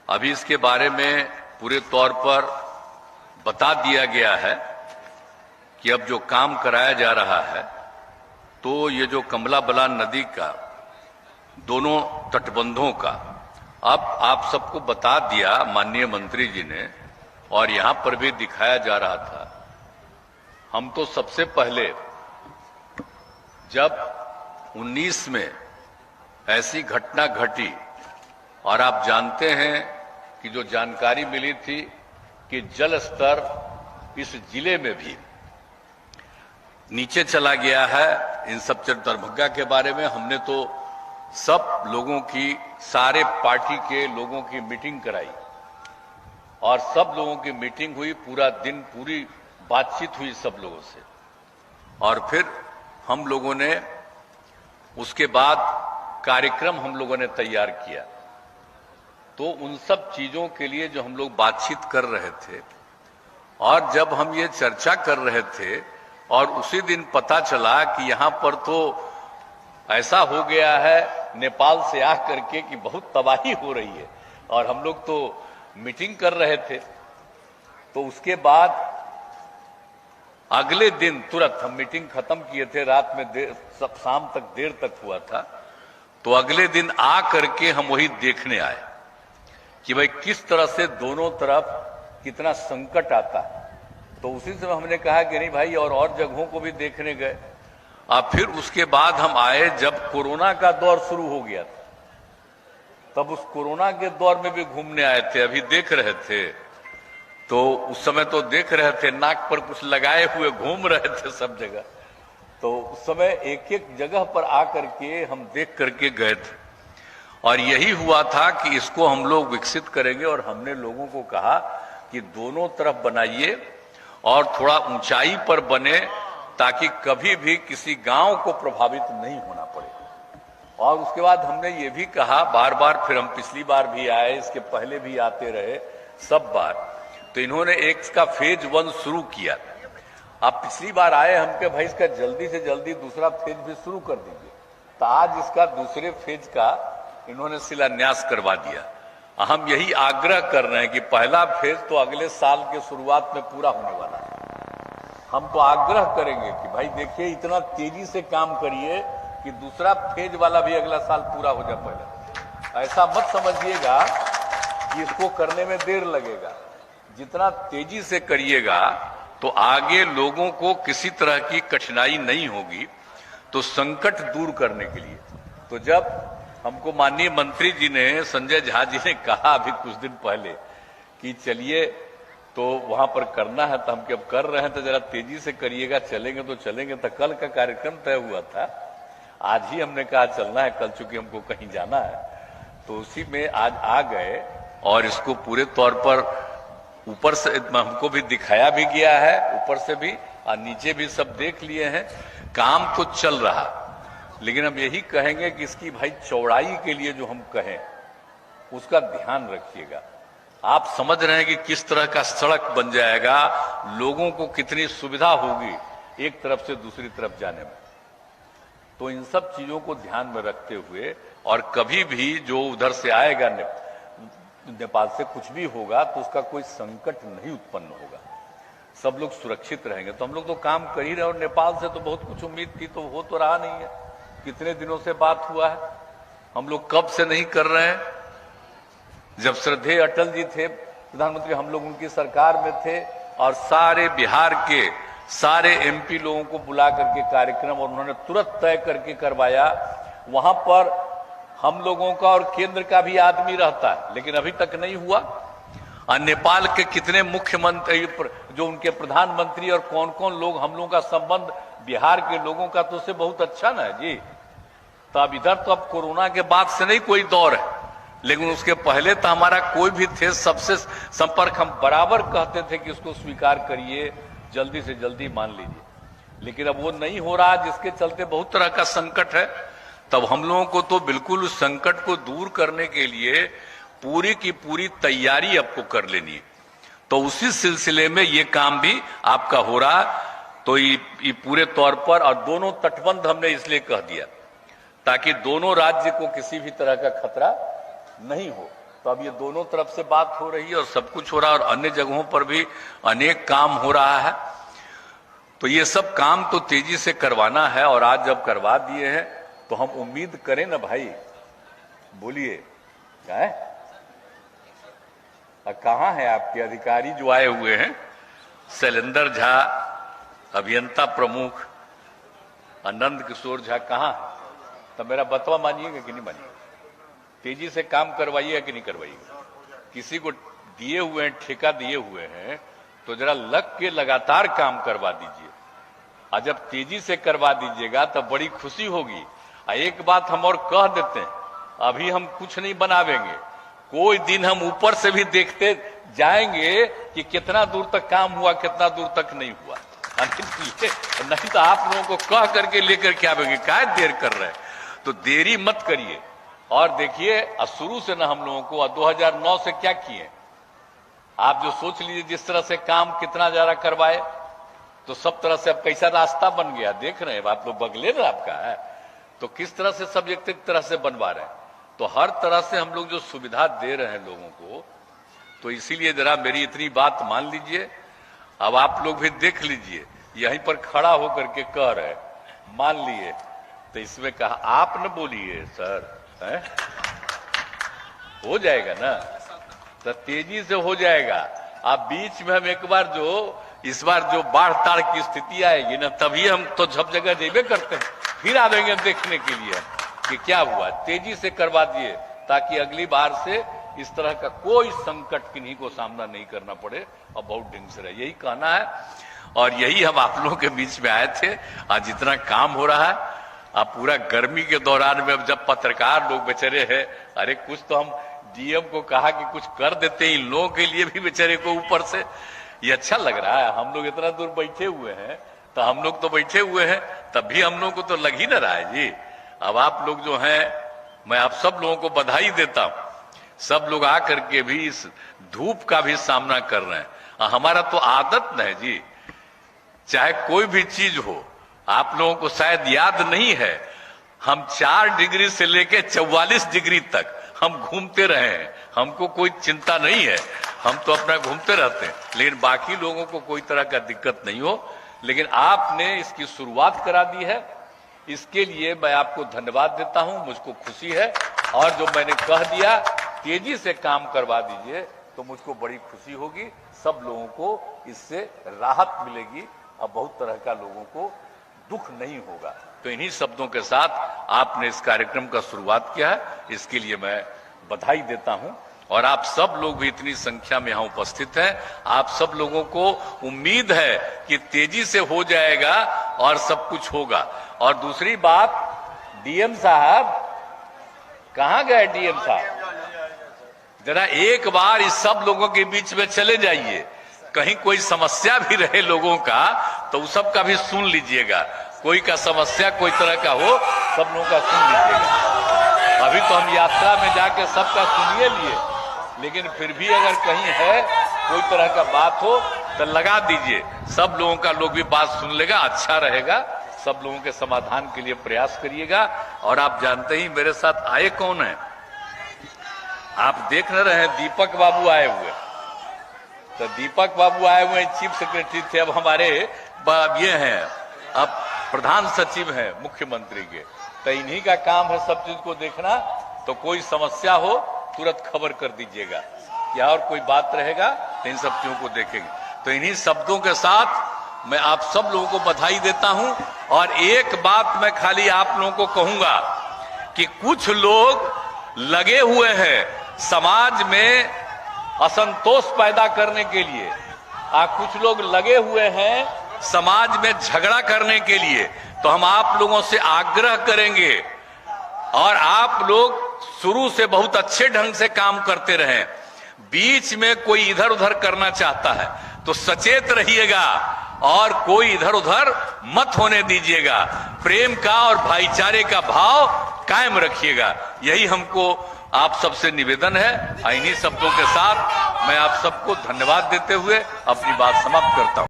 अभी इसके बारे में पूरे तौर पर बता दिया गया है कि अब जो काम कराया जा रहा है तो ये जो कमला बलान नदी का दोनों तटबंधों का अब आप सबको बता दिया माननीय मंत्री जी ने, और यहां पर भी दिखाया जा रहा था। हम तो सबसे पहले जब 19 में ऐसी घटना घटी और आप जानते हैं कि जो जानकारी मिली थी कि जल स्तर इस जिले में भी नीचे चला गया है, इन सब दरभंगा के बारे में हमने तो सब लोगों की, सारे पार्टी के लोगों की मीटिंग कराई और सब लोगों की मीटिंग हुई, पूरा दिन पूरी बातचीत हुई सब लोगों से, और फिर हम लोगों ने उसके बाद कार्यक्रम हम लोगों ने तैयार किया। तो उन सब चीजों के लिए जो हम लोग बातचीत कर रहे थे और जब हम ये चर्चा कर रहे थे और उसी दिन पता चला कि यहां पर तो ऐसा हो गया है नेपाल से आ करके कि बहुत तबाही हो रही है, और हम लोग तो मीटिंग कर रहे थे। तो उसके बाद अगले दिन तुरंत हम मीटिंग खत्म किए थे, रात में सब शाम तक देर तक हुआ था, तो अगले दिन आ करके हम वही देखने आए कि भाई किस तरह से दोनों तरफ कितना संकट आता है। तो उसी समय हमने कहा कि नहीं भाई, और जगहों को भी देखने गए। अब फिर उसके बाद हम आए जब कोरोना का दौर शुरू हो गया था, तब उस कोरोना के दौर में भी घूमने आए थे, अभी देख रहे थे। तो उस समय तो देख रहे थे, नाक पर कुछ लगाए हुए घूम रहे थे सब जगह। तो उस समय एक एक जगह पर आकर के हम देख करके गए थे, और यही हुआ था कि इसको हम लोग विकसित करेंगे। और हमने लोगों को कहा कि दोनों तरफ बनाइए और थोड़ा ऊंचाई पर बने, ताकि कभी भी किसी गांव को प्रभावित नहीं होना पड़े। और उसके बाद हमने ये भी कहा बार बार, फिर हम पिछली बार भी आए, इसके पहले भी आते रहे सब बार, तो इन्होंने एक इसका फेज 1 शुरू किया। अब पिछली बार आए हम के भाई इसका जल्दी से जल्दी दूसरा फेज भी शुरू कर दीजिए, तो आज इसका दूसरे फेज का इन्होंने शिलान्यास करवा दिया। हम यही आग्रह कर रहे हैं कि पहला फेज तो अगले साल के शुरुआत में पूरा होने वाला है। हम तो आग्रह करेंगे कि भाई देखिए, इतना तेजी से काम करिए कि दूसरा फेज वाला भी अगला साल पूरा हो जाए पहले। ऐसा मत समझिएगा कि इसको करने में देर लगेगा। जितना तेजी से करिएगा तो आगे लोगों को किसी तरह की कठिनाई नहीं होगी। तो संकट दूर करने के लिए तो जब हमको माननीय मंत्री जी ने, संजय झा जी ने कहा अभी कुछ दिन पहले कि चलिए तो वहां पर करना है, तो हम अब कर रहे हैं, तो जरा तेजी से करिएगा, चलेंगे तो चलेंगे। तो कल का कार्यक्रम तय हुआ था, आज ही हमने कहा चलना है, कल चूंकि हमको कहीं जाना है, तो उसी में आज आ गए। और इसको पूरे तौर पर ऊपर से हमको भी दिखाया भी गया है, ऊपर से भी और नीचे भी सब देख लिए हैं। काम तो चल रहा, लेकिन हम यही कहेंगे कि इसकी भाई चौड़ाई के लिए जो हम कहें उसका ध्यान रखिएगा। आप समझ रहे हैं कि किस तरह का सड़क बन जाएगा, लोगों को कितनी सुविधा होगी एक तरफ से दूसरी तरफ जाने में। तो इन सब चीजों को ध्यान में रखते हुए, और कभी भी जो उधर से आएगा नेपाल से कुछ भी होगा तो उसका कोई संकट नहीं उत्पन्न होगा, सब लोग सुरक्षित रहेंगे। तो हम लोग तो काम कर ही रहे, और नेपाल से तो बहुत कुछ उम्मीद थी, तो हो तो रहा नहीं है। कितने दिनों से बात हुआ है, हम लोग कब से नहीं कर रहे हैं। जब श्रद्धेय अटल जी थे प्रधानमंत्री, हम लोग उनकी सरकार में थे, और सारे बिहार के सारे एमपी लोगों को बुला करके कार्यक्रम, और उन्होंने तुरंत तय करके करवाया। वहां पर हम लोगों का और केंद्र का भी आदमी रहता है, लेकिन अभी तक नहीं हुआ। और नेपाल के कितने मुख्यमंत्री, जो उनके प्रधानमंत्री और कौन कौन लोग, हम लोगों का संबंध बिहार के लोगों का तो उससे बहुत अच्छा ना है जी। तो अब इधर तो अब कोरोना के बाद से नहीं कोई दौर है, लेकिन उसके पहले तो हमारा कोई भी थे, सबसे संपर्क हम बराबर कहते थे कि उसको स्वीकार करिए, जल्दी से जल्दी मान लीजिए। लेकिन अब वो नहीं हो रहा, जिसके चलते बहुत तरह का संकट है। तब हम लोगों को तो बिल्कुल उस संकट को दूर करने के लिए पूरी की पूरी तैयारी आपको कर लेनी है। तो उसी सिलसिले में ये काम भी आपका हो रहा। तो ये पूरे तौर पर, और दोनों तटबंध हमने इसलिए कह दिया ताकि दोनों राज्य को किसी भी तरह का खतरा नहीं हो। तो अब ये दोनों तरफ से बात हो रही है और सब कुछ हो रहा है और अन्य जगहों पर भी अनेक काम हो रहा है। तो ये सब काम तो तेजी से करवाना है और आज जब करवा दिए हैं तो हम उम्मीद करें ना भाई, बोलिए क्या है? कहाँ है आपके अधिकारी जो आए हुए हैं? शैलेंद्र झा, अभियंता प्रमुख आनंद किशोर झा कहाँ है? तो मेरा बतवा मानिएगा कि नहीं मानिएगा? तेजी से काम करवाइएगा कि नहीं करवाइएगा? किसी को दिए हुए हैं, ठेका दिए हुए हैं, तो जरा लग के लगातार काम करवा दीजिए। और जब तेजी से करवा दीजिएगा तो बड़ी खुशी होगी। एक बात हम और कह देते हैं, अभी हम कुछ नहीं बनावेंगे, कोई दिन हम ऊपर से भी देखते जाएंगे कि कितना दूर तक काम हुआ, कितना दूर तक नहीं हुआ। नहीं तो आप लोगों को कह करके लेकर के आवेंगे, क्या देर कर रहे हैं? तो देरी मत करिए। और देखिए, शुरू से ना हम लोगों को 2009 से क्या किए आप जो सोच लीजिए, जिस तरह से काम कितना ज्यादा करवाए, तो सब तरह से अब कैसा रास्ता बन गया देख रहे हैं आप लोग, बगले में आपका है, तो किस तरह से सब एक तरह से बनवा रहे हैं। तो हर तरह से हम लोग जो सुविधा दे रहे हैं लोगों को, तो इसीलिए जरा मेरी इतनी बात मान लीजिए। अब आप लोग भी देख लीजिए, यहीं पर खड़ा होकर के कह रहे मान लिए, तो इसमें कहा आप न बोलिए सर, है? हो जाएगा ना, तो तेजी से हो जाएगा। आप बीच में हम एक बार इस बार जो बाढ़ ताड़ की स्थिति आएगी ना, तभी हम तो सब जगह जेबे करते हैं, फिर आवेंगे देखने के लिए कि क्या हुआ। तेजी से करवा दिए ताकि अगली बार से इस तरह का कोई संकट किन्हीं को सामना नहीं करना पड़े और बहुत ढंग से रहे, यही कहना है। और यही हम आप लोगों के बीच में आए थे। आज जितना काम हो रहा है, अब पूरा गर्मी के दौरान में, अब जब पत्रकार लोग बेचारे हैं, अरे कुछ तो हम डीएम को कहा कि कुछ कर देते इन लोगों के लिए भी, बेचारे को ऊपर से ये अच्छा लग रहा है। हम लोग इतना दूर बैठे हुए हैं, तो हम लोग तो बैठे हुए हैं, तब भी हम लोगों को तो लग ही ना रहा है जी। अब आप लोग जो हैं, मैं आप सब लोगों को बधाई देता हूं। सब लोग आकर के भी इस धूप का भी सामना कर रहे हैं। हमारा तो आदत न है जी, चाहे कोई भी चीज हो, आप लोगों को शायद याद नहीं है, हम 4 डिग्री से लेकर 44 डिग्री तक हम घूमते रहे हैं। हमको कोई चिंता नहीं है, हम तो अपना घूमते रहते हैं, लेकिन बाकी लोगों को कोई तरह का दिक्कत नहीं हो। लेकिन आपने इसकी शुरुआत करा दी है, इसके लिए मैं आपको धन्यवाद देता हूं, मुझको खुशी है। और जो मैंने कह दिया तेजी से काम करवा दीजिए, तो मुझको बड़ी खुशी होगी। सब लोगों को इससे राहत मिलेगी और बहुत तरह का लोगों को दुख नहीं होगा। तो इन्हीं शब्दों के साथ आपने इस कार्यक्रम का शुरुआत किया है, इसके लिए मैं बधाई देता हूं। और आप सब लोग भी इतनी संख्या में यहां उपस्थित हैं, आप सब लोगों को उम्मीद है कि तेजी से हो जाएगा और सब कुछ होगा। और दूसरी बात, डीएम साहब कहां गए? डीएम साहब जरा एक बार इस सब लोगों के बीच में चले जाइए, कहीं कोई समस्या भी रहे लोगों का तो उस सब का भी सुन लीजिएगा। कोई का समस्या कोई तरह का हो, सब लोगों का सुन लीजिएगा। अभी तो हम यात्रा में जाके सबका सुनिए लिए, लेकिन फिर भी अगर कहीं है कोई तरह का बात हो तो लगा दीजिए, सब लोगों का लोग भी बात सुन लेगा, अच्छा रहेगा। सब लोगों के समाधान के लिए प्रयास करिएगा। और आप जानते ही मेरे साथ आए कौन है, आप देख रहे हैं, दीपक बाबू आए हुए। तो दीपक बाबू आए हुए चीफ सेक्रेटरी थे, अब हमारे ये हैं, अब प्रधान सचिव हैं मुख्यमंत्री के। तो इन्हीं का काम है सब चीज को देखना। तो कोई समस्या हो तुरंत खबर कर दीजिएगा, या और कोई बात रहेगा तो इन सब चीजों को देखेंगे। तो इन्हीं शब्दों के साथ मैं आप सब लोगों को बधाई देता हूं। और एक बात मैं खाली आप लोगों को कहूंगा कि कुछ लोग लगे हुए हैं समाज में असंतोष पैदा करने के लिए, कुछ लोग लगे हुए हैं समाज में झगड़ा करने के लिए। तो हम आप लोगों से आग्रह करेंगे, और आप लोग शुरू से बहुत अच्छे ढंग से काम करते रहे, बीच में कोई इधर उधर करना चाहता है तो सचेत रहिएगा और कोई इधर उधर मत होने दीजिएगा। प्रेम का और भाईचारे का भाव कायम रखिएगा, यही हमको आप सबसे निवेदन है। इन्हीं शब्दों के साथ मैं आप सबको धन्यवाद देते हुए अपनी बात समाप्त करता हूं।